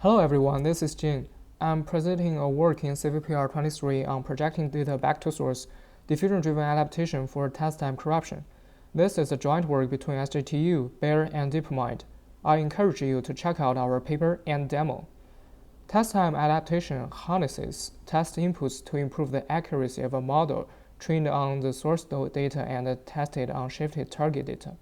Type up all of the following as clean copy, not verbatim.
Hello everyone, this is Jin. I'm presenting a work in CVPR23 on projecting data back to source, diffusion-driven adaptation for test time corruption. This is a joint work between SJTU, Bayer, and DeepMind. I encourage you to check out our paper and demo. Test time adaptation harnesses test inputs to improve the accuracy of a model trained on the source data and tested on shifted target data.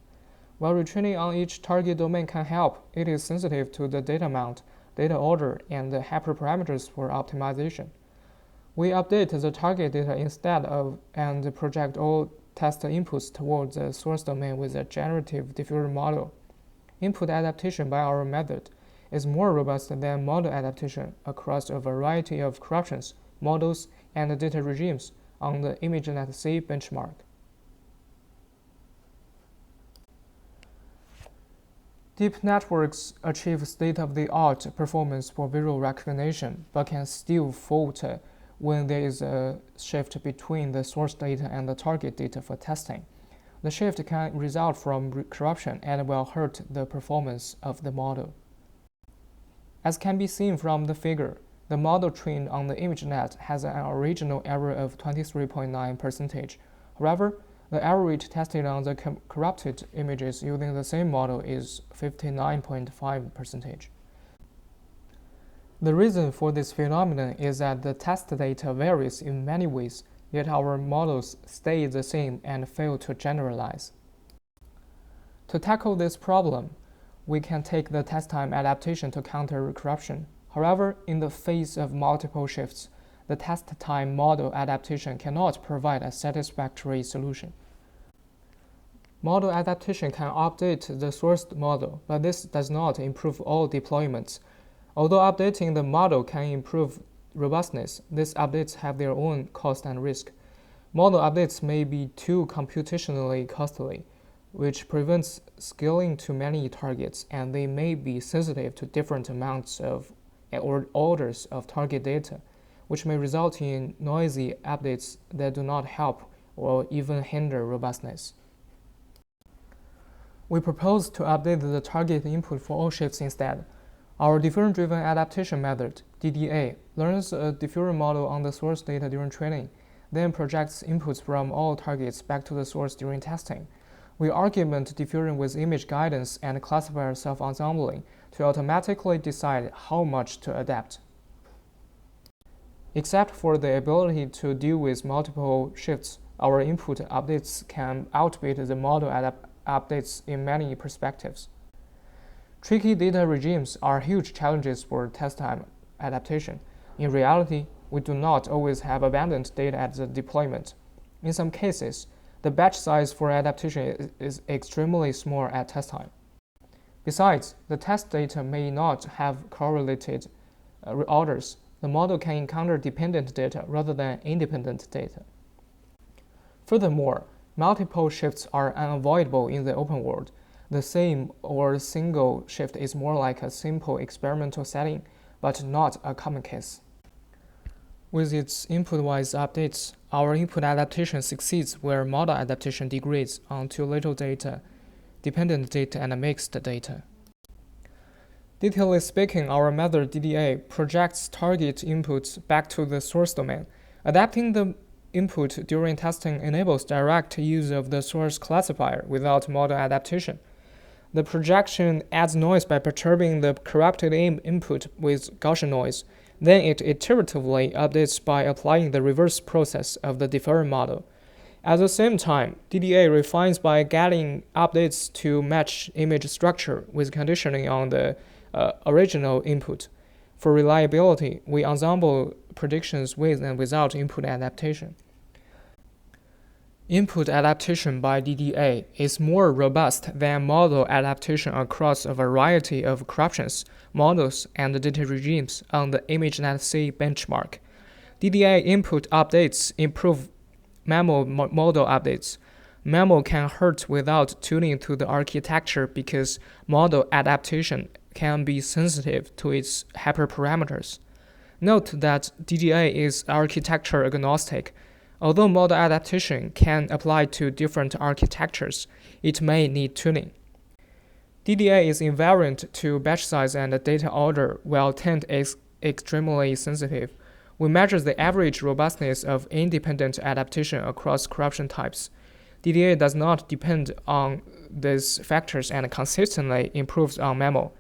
While retraining on each target domain can help, it is sensitive to the data amount, data order, and the hyperparameters for optimization. We update the target data instead of and project all test inputs towards the source domain with a generative diffusion model. Input adaptation by our method is more robust than model adaptation across a variety of corruptions, models, and data regimes on the ImageNet-C benchmark. Deep networks achieve state-of-the-art performance for visual recognition, but can still fault when there is a shift between the source data and the target data for testing. The shift can result from corruption and will hurt the performance of the model. As can be seen from the figure, the model trained on the ImageNet has an original error of 23.9%. However, the error rate tested on the corrupted images using the same model is 59.5%. The reason for this phenomenon is that the test data varies in many ways, yet our models stay the same and fail to generalize. To tackle this problem, we can take the test time adaptation to counter corruption. However, in the face of multiple shifts, the test time model adaptation cannot provide a satisfactory solution. Model adaptation can update the source model, but this does not improve all deployments. Although updating the model can improve robustness, these updates have their own cost and risk. Model updates may be too computationally costly, which prevents scaling to many targets, and they may be sensitive to different amounts of or orders of target data, which may result in noisy updates that do not help or even hinder robustness. We propose to update the target input for all shifts instead. Our diffusion-driven adaptation method, DDA, learns a diffusion model on the source data during training, then projects inputs from all targets back to the source during testing. We augment diffusion with image guidance and classifier self-ensembling to automatically decide how much to adapt. Except for the ability to deal with multiple shifts, our input updates can outbid the model updates in many perspectives. Tricky data regimes are huge challenges for test time adaptation. In reality, we do not always have abundant data at the deployment. In some cases, the batch size for adaptation is extremely small at test time. Besides, the test data may not have correlated orders. The model can encounter dependent data rather than independent data. Furthermore, multiple shifts are unavoidable in the open world. The same or single shift is more like a simple experimental setting, but not a common case. With its input-wise updates, our input adaptation succeeds where model adaptation degrades on too little data, dependent data, and mixed data. Detailedly speaking, our method DDA projects target inputs back to the source domain. Adapting the input during testing enables direct use of the source classifier without model adaptation. The projection adds noise by perturbing the corrupted input with Gaussian noise. Then it iteratively updates by applying the reverse process of the diffusion model. At the same time, DDA refines by getting updates to match image structure with conditioning on the original input. For reliability, we ensemble predictions with and without input adaptation. Input adaptation by DDA is more robust than model adaptation across a variety of corruptions, models, and data regimes on the ImageNet-C benchmark. DDA input updates improve MAMO model updates. MAMO can hurt without tuning to the architecture because model adaptation can be sensitive to its hyperparameters. Note that DDA is architecture agnostic. Although model adaptation can apply to different architectures, it may need tuning. DDA is invariant to batch size and data order, while TENT is extremely sensitive. We measure the average robustness of independent adaptation across corruption types. DDA does not depend on these factors and consistently improves on memo.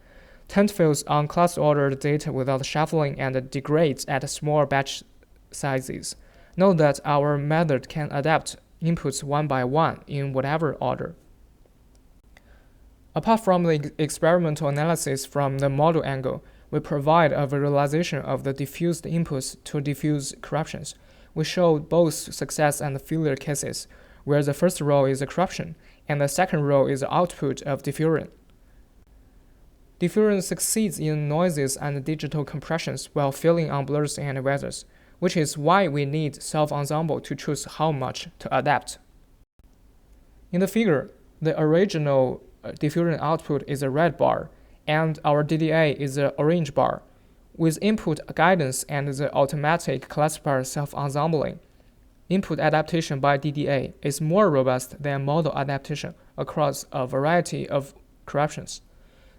TENT fails on class-ordered data without shuffling and degrades at small batch sizes. Note that our method can adapt inputs one by one in whatever order. Apart from the experimental analysis from the model angle, we provide a visualization of the diffused inputs to diffuse corruptions. We show both success and failure cases, where the first row is a corruption, and the second row is the output of diffusion. Diffusion succeeds in noises and digital compressions while failing on blurs and weathers, which is why we need self-ensemble to choose how much to adapt. In the figure, the original diffusion output is a red bar, and our DDA is an orange bar. With input guidance and the automatic classifier self-ensembling, input adaptation by DDA is more robust than model adaptation across a variety of corruptions.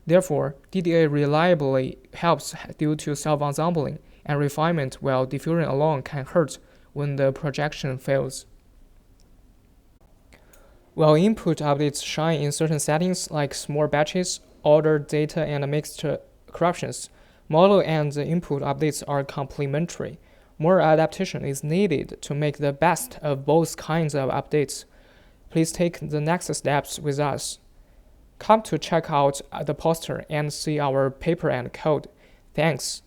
Therefore, DDA reliably helps due to self-ensembling and refinement, while diffusion alone can hurt when the projection fails. While input updates shine in certain settings like small batches, ordered data, and mixed corruptions, model and the input updates are complementary. More adaptation is needed to make the best of both kinds of updates. Please take the next steps with us. Come to check out the poster and see our paper and code. Thanks.